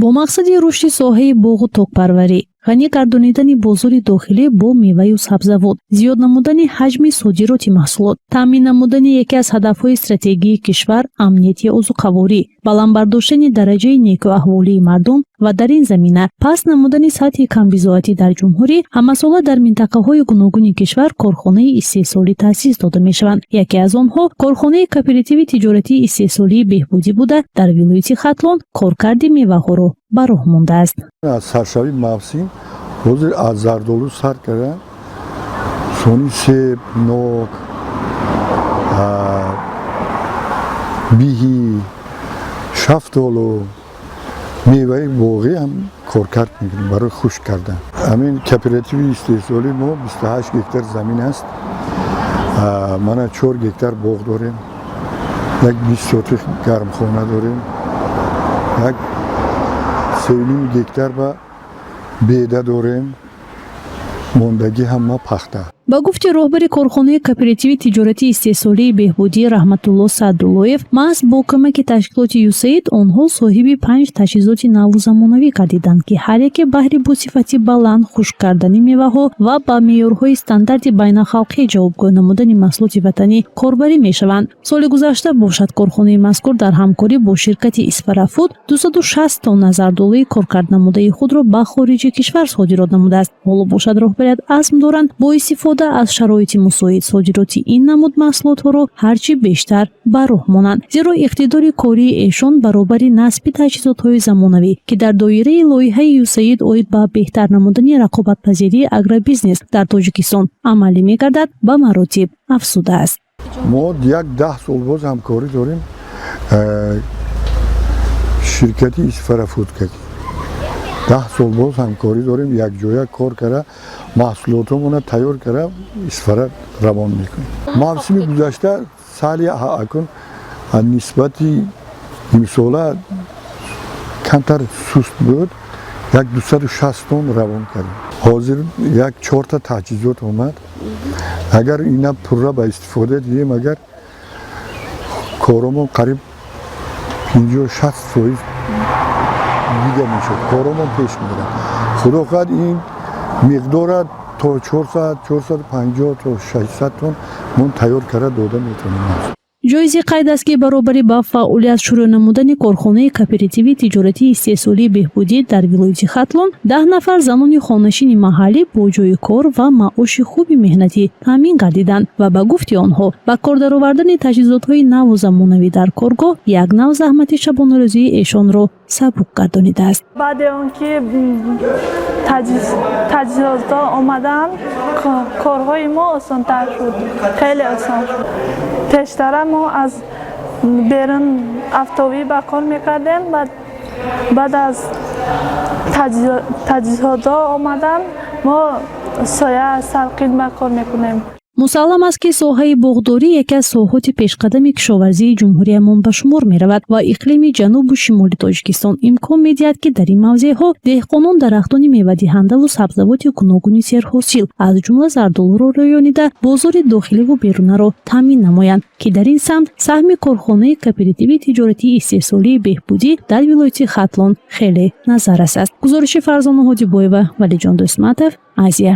бо мақсади рушди соҳаи боғу тоқпарварӣ, ғанӣ гардонидани бозори дохилӣ бо меваю сабзавот, зиёд намудани ҳаҷми содироти маҳсулот, таъмин намудани яке аз ҳадафҳои стратегии кишвар амнияти озуқаворӣ, баланд бардоштани дараҷаи некуаҳволии мардум ва дар ин замина паст намудани сатҳи камбизоатӣ дар ҷумҳурӣ ҳамасола дар минтақаҳои гуногуни кишвар корхонаи истеҳсолӣ таъсис дода мешаванд. Яке аз онҳо корхонаи кооперативи тиҷоратии истеҳсолии беҳбудӣ буда дар вилояти Хатлон коркарди меваҳоро ба роҳ мондааст. аз саршавии мавсим ҳозир аз зардолу сар карда сони себ, нок, биҳӣ, шафтолу, меваи боғӣ ҳам коркард мекунем барои хушк кардан. Ҳамин кооперативи истеҳсолӣ мо 28 гектар замин аст. Мана 4 гектар боғ дорем, як 20 сотих гармхона дорем, як 3.5 гектар ба беда дорем, мондагӣ ҳама пахта. ба гуфти роҳбари корхонаи кооперативи тиҷоратии истеҳсолии беҳбудӣ Раҳматулло Саъдуллоев, маҳз бо камаки ташкилоти USAID онҳо соҳиби 5 таҷҳизоти наву замонавӣ гардиданд, ки ҳар яке баҳри босифати баланд хушк кардани меваҳо ва ба меъёрҳои стандарти байналхалқӣ ҷавобгӯ намудани маҳсулоти ватанӣ корбарӣ мешаванд. Соли гузашта бошад корхонаи мазкур дар ҳамкорӣ бо ширкати Isfara Food 260 тонна зардолии коркарднамудаи худро ба хориҷи кишвар содирот намудааст. Ҳоло бошад роҳбарият азм доранд бо истифода аз шароити мусоид содироти ин намуд маҳсулотҳоро ҳарчи бештар ба роҳ монанд, зеро иқтидори кории эшон баробари насби таҷҳизотҳои замонавӣ, ки дар доираи лоиҳаи USAID оид ба беҳтар намудани рақобатпазирии агробизнес дар Тоҷикистон амалӣ мегардад, ба маротиб афзудааст. мо як 10 сол боз ҳамкорӣ дорем ширкати Isfara Food кардем. 10 сол боз ҳамкорӣ дорем, якҷоя кор кара маҳсулотамона тайёр кара Isfara равон мекунем. мавсими гузашта сали акун нисбати имсола камтар суст буд, як 260 тонн равон кардем. ҳозир як 4 та таҷҳизот омад. агар ина пурра ба истифода дием, агар коромон қариб 50-60% дига мешуд, коромон пеш мебарад. худо хоҳад ин миқдора то 400-450 то 600 тонн мон тайёр карда дода метавонем. ҷоизи қайд аст, ки баробари ба фаъолият шурӯъ намудани корхонаи кооперативи тиҷоратии истеҳсолии беҳбудӣ дар вилояти Хатлон 10 нафар занони хонашини маҳаллӣ бо ҷойи кор ва маоши хуби меҳнатӣ таъмин гардиданд ва ба гуфти онҳо ба кор даровардани таҷҳизотҳои наву замонавӣ дар коргоҳ як нав заҳмати шабонарӯзии эшонро сабук гардонидааст. баъди он ки таҷҳизотҳо омаданд, корҳои мо осонтар шуд, хеле осон шуд. пештара мо аз берун автовӣ ба кор мекардем, баъд аз таҷҳизотҳо омадан мо соя салқин ба кор мекунем. мусаллам аст, ки соҳаи боғдорӣ яке аз соҳоти пешқадами кишоварзии ҷумҳуриямон ба шумор меравад ва иқлими ҷанубу шимоли Тоҷикистон имкон медиҳад, ки дар ин мавзеъҳо деҳқонон дарахтони мевадиҳандаву сабзавоти гуногуни серҳосил аз ҷумла зардолуро рӯёнида бозори дохиливу берунаро таъмин намоянд, ки дар ин самт саҳми корхонаи кооперативи тиҷоратии истеҳсолии беҳбудӣ дар вилояти Хатлон хеле назаррас аст. гузориши Фарзона Ҳодибоева, Валиҷон Дӯстматов, Азия.